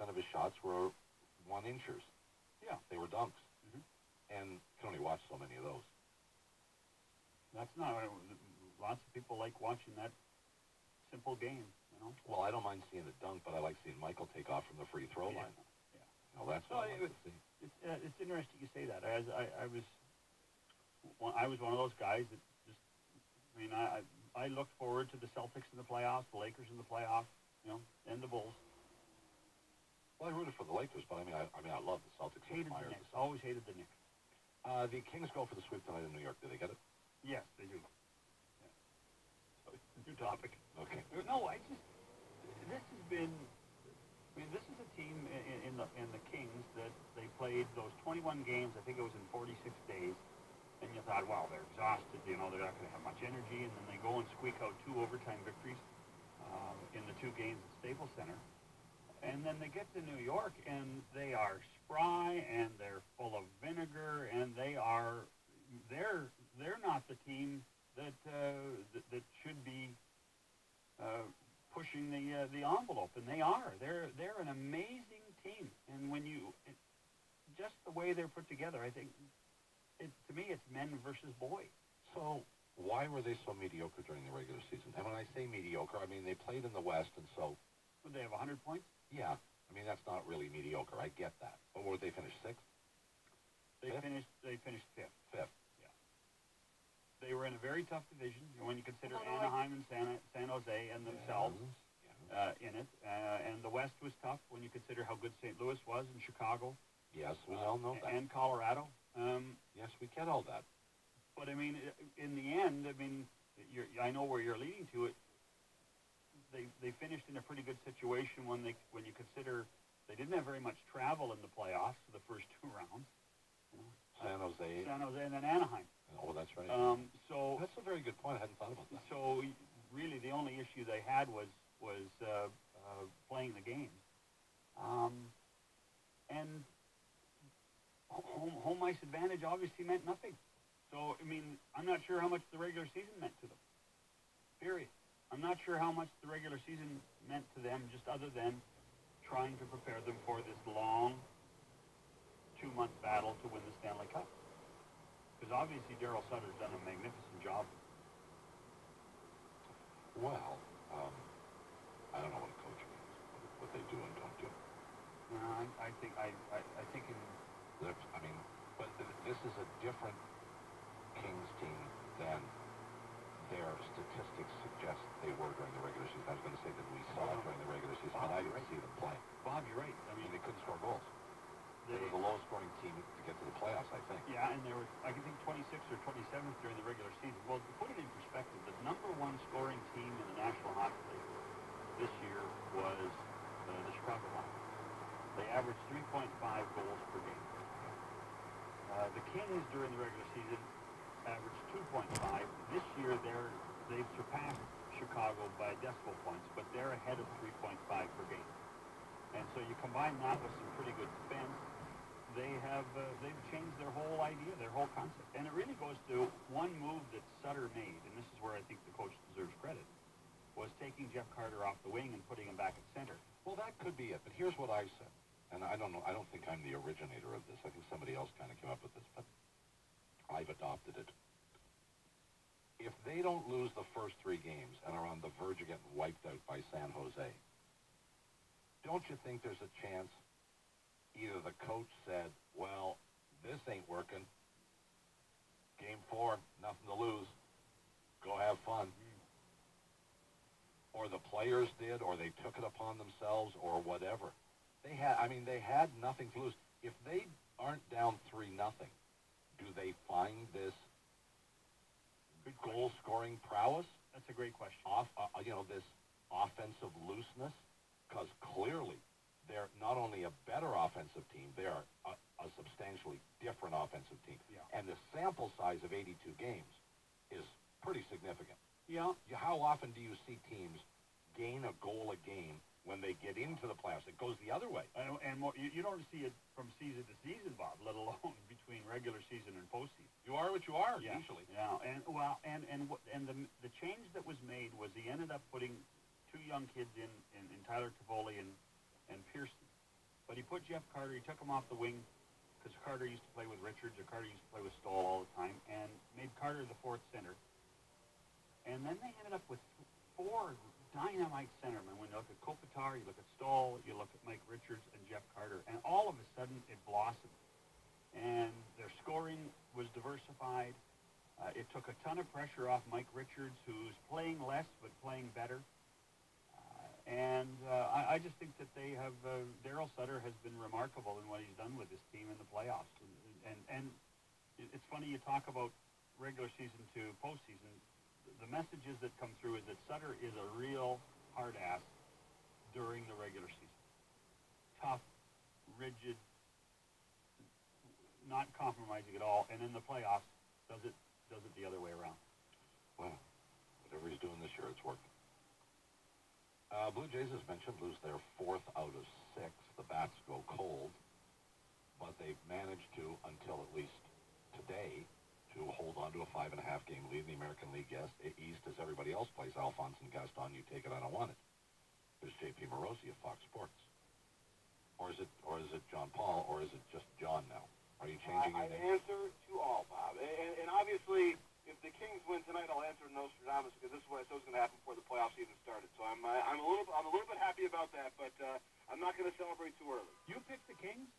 of his shots were one-inchers. Yeah. They were dunks. And you can only watch so many of those. That's not, lots of people like watching that simple game, you know? Well, I don't mind seeing the dunk, but I like seeing Michael take off from the free throw line. Yeah. You know, that's what I like to see. It's interesting you say that. I was one of those guys that just, I mean, I looked forward to the Celtics in the playoffs, the Lakers in the playoffs, you know, and the Bulls. Well, I rooted for the Lakers, but I love the Celtics. Hated the Knicks. Always hated the Knicks. The Kings go for the sweep tonight in New York. Do they get it? Yes, they do. Yeah. So it's a new topic. Okay. No, this has been. I mean, this is a team in the Kings that they played those 21 games. I think it was in 46 days. And you thought, wow, they're exhausted. You know, they're not going to have much energy. And then they go and squeak out 2 overtime victories in the 2 games at Staples Center. And then they get to New York, and they are spry, and they're full of vinegar, and they're not the team that should be pushing the envelope, and they are. They're an amazing team, and when just the way they're put together, I think to me it's men versus boys. So why were they so mediocre during the regular season? And when I say mediocre, I mean they played in the West, and so. Would they have 100 points? Yeah, I mean that's not really mediocre. I get that. But would they finish 6th? They finished 5th. 5th. Yeah. They were in a very tough division when you consider Anaheim and San Jose and themselves in it. And the West was tough when you consider how good St. Louis was and Chicago. Yes, we all know that. And Colorado. Yes, we get all that. But I mean, in the end, I mean, I know where you're leading to it. They finished in a pretty good situation when you consider they didn't have very much travel in the playoffs for the first 2 rounds. You know, San Jose, and then Anaheim. Oh, that's right. So that's a very good point. I hadn't thought about that. So really, the only issue they had was playing the game, and home ice advantage obviously meant nothing. So I mean, I'm not sure how much the regular season meant to them. Period. I'm not sure how much the regular season meant to them, just other than trying to prepare them for this long 2-month battle to win the Stanley Cup. Because obviously Daryl Sutter's done a magnificent job. Well, I don't know what a coach means, what they do and don't do. I think in. I mean, but this is a different Kings team than their statistics suggest they were during the regular season. I was going to say that we saw it during the regular season, but I didn't see them play. Bob, you're right. I mean, they couldn't score goals. They were the lowest scoring team to get to the playoffs, I think. Yeah, and they were, I think, 26th or 27th during the regular season. Well, to put it in perspective, the number 1 scoring team in the National Hockey League this year was the Chicago Blackhawks. They averaged 3.5 goals per game. The Kings during the regular season averaged 2.5. This year they've surpassed Chicago by decimal points, but they're ahead of 3.5 per game. And so you combine that with some pretty good defense, they've changed their whole idea, their whole concept. And it really goes to one move that Sutter made, and this is where I think the coach deserves credit, was taking Jeff Carter off the wing and putting him back at center. Well, that could be it, but here's what I said. And I don't know, I don't think I'm the originator of this. I think somebody else kind of came up with this, but I've adopted it. If they don't lose the first 3 games and are on the verge of getting wiped out by San Jose, don't you think there's a chance either the coach said, well, this ain't working, game 4, nothing to lose, go have fun, or the players did, or they took it upon themselves, or whatever. They had nothing to lose. If they aren't down 3-0, do they find this goal-scoring prowess? That's a great question. This offensive looseness, because clearly they're not only a better offensive team, they are a substantially different offensive team. Yeah. And the sample size of 82 games is pretty significant. Yeah. How often do you see teams gain a goal a game when they get into the playoffs? It goes the other way. And more, you don't see it from season to season, Bob, let alone between regular season and postseason. You are what you are, usually. Yeah, and the change that was made was he ended up putting 2 young kids in Tyler Toffoli and Pearson. But he put Jeff Carter, he took him off the wing, because Carter used to play with Richards, or Carter used to play with Stahl all the time, and made Carter the fourth center. And then they ended up with four dynamite centermen. When you look at Kopitar, you look at Stahl, you look at Mike Richards and Jeff Carter, and all of a sudden it blossomed. And their scoring was diversified. It took a ton of pressure off Mike Richards, who's playing less but playing better. I just think that they have, Daryl Sutter has been remarkable in what he's done with this team in the playoffs. And it's funny you talk about regular season to postseason. The messages that come through is that Sutter is a real hard ass during the regular season. Tough, rigid, not compromising at all, and in the playoffs does it the other way around. Well, whatever he's doing this year, it's working. Blue Jays, as mentioned, lose their 4th out of 6. The bats go cold, but they've managed to, until at least today, to hold on to a 5.5-game lead in the American League East as everybody else plays Alphonse and Gaston. You take it, I don't want it. There's J.P. Morosi of Fox Sports. Or is it John Paul, or is it just John now? Are you changing your name? I answer to all, Bob. And obviously, if the Kings win tonight, I'll answer Nostradamus, because this is what I said was going to happen before the playoffs even started. So I'm a little bit happy about that, but I'm not going to celebrate too early. You picked the Kings?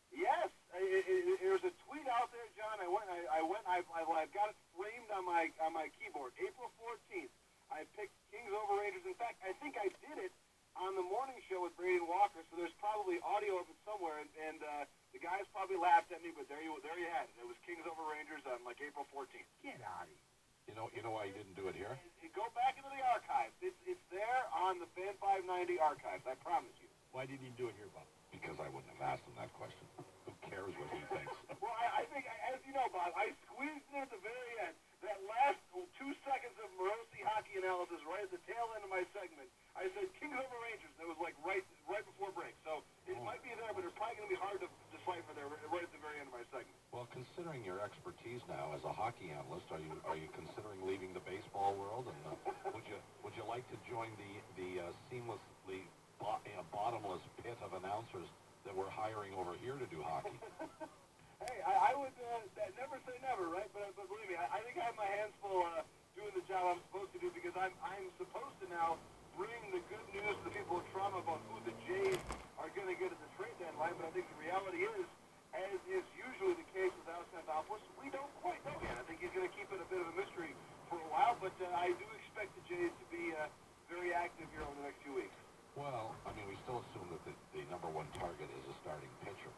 Yes, there's a tweet out there, John. I've got it framed on my keyboard. April 14th, I picked Kings over Rangers. In fact, I think I did it on the morning show with Brady Walker, so there's probably audio of it somewhere, and the guys probably laughed at me, but there you had it. It was Kings over Rangers on like April 14th. Get out of here. You know why you didn't do it here? Go back into the archives. It's there on the Fan 590 archives. I promise you. Why didn't you do it here, Bob? Because I wouldn't have asked him that question. Who cares what he thinks? Well, I think, as you know, Bob, I squeezed in at the very end. That last 2 seconds of Morosi hockey analysis right at the tail end of my segment, I said Kings over Rangers. It was like right before break. So it might be there, but it's probably going to be hard to decipher there right at the very end of my segment. Well, considering your expertise now as a hockey analyst, are you considering leaving the baseball world? And would you like to join the seamlessly bottomless pit of announcers that we're hiring over here to do hockey? Hey, I would never say never, right? But believe me, I think I have my hands full doing the job I'm supposed to do, because I'm supposed to now bring the good news to the people of Toronto about who the Jays are going to get at the trade deadline. But I think the reality is, as is usually the case with Alexander Alphonse, we don't quite know yet. I think he's going to keep it a bit of a mystery for a while, but I do expect the Jays to be very active here over the next few weeks. Well, I mean, we still assume that the number one target is a starting pitcher.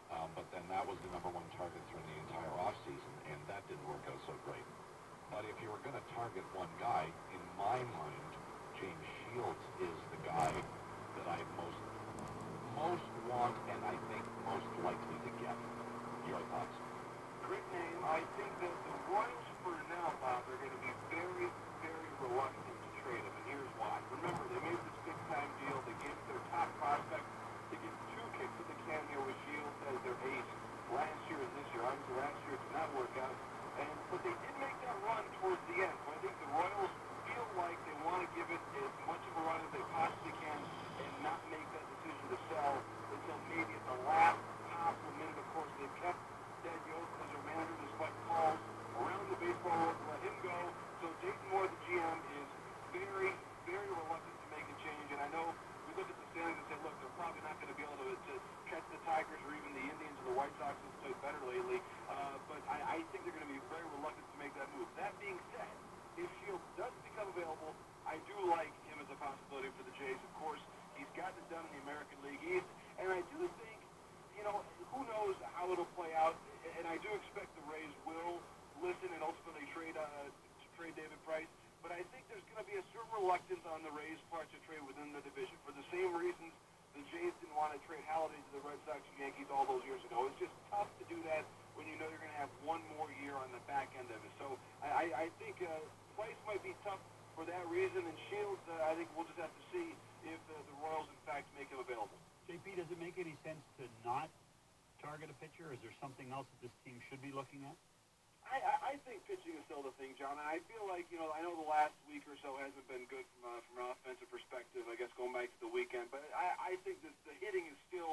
But then that was the number one target through the entire offseason, and that didn't work out so great. But if you were going to target one guy, in my mind, James Shields is the guy that I most want and I think most likely to get. Your thoughts? Great name. I think that the Royals, for now, Bob, are going to be very, very reluctant to trade him, and here's why. Remember, they made this big-time deal. They gave their top prospect to get 2 kicks of the can here with Shields as their ace last year and this year. Obviously, last year did not work out. But they did make that run towards the end. So I think the Royals feel like they want to give it as much of a run as they possibly can and not make that decision to sell until maybe at the last possible minute. Of course, they've kept Ted Yost as their manager despite calls around the baseball world to let him go. So Jason Moore, the GM, is very, very reluctant to make a change. And I know we look at the standings and say, look, they're probably not going to be able to catch the Tigers or even the Indians or the White Sox who've played better lately. But I think they're going to be very reluctant to make that move. That being said, if Shields does become available, I do like him as a possibility for the Jays. Of course, he's gotten it done in the American League East. And I do think, who knows how it'll play out. And I do expect the Rays will listen and ultimately trade David Price. But I think there's going to be a certain reluctance on the Rays' part to trade within the division for the same reasons the Jays didn't want to trade Halladay to the Red Sox and Yankees all those years ago. It's just tough to do that when you know you're going to have one more year on the back end of it. So I think Price might be tough for that reason, and Shields, I think we'll just have to see if the Royals, in fact, make him available. JP, does it make any sense to not target a pitcher? Is there something else that this team should be looking at? I think pitching is still the thing, John. And I feel like, I know the last week or so hasn't been good from an offensive perspective, I guess, going back to the weekend. But I think that the hitting is still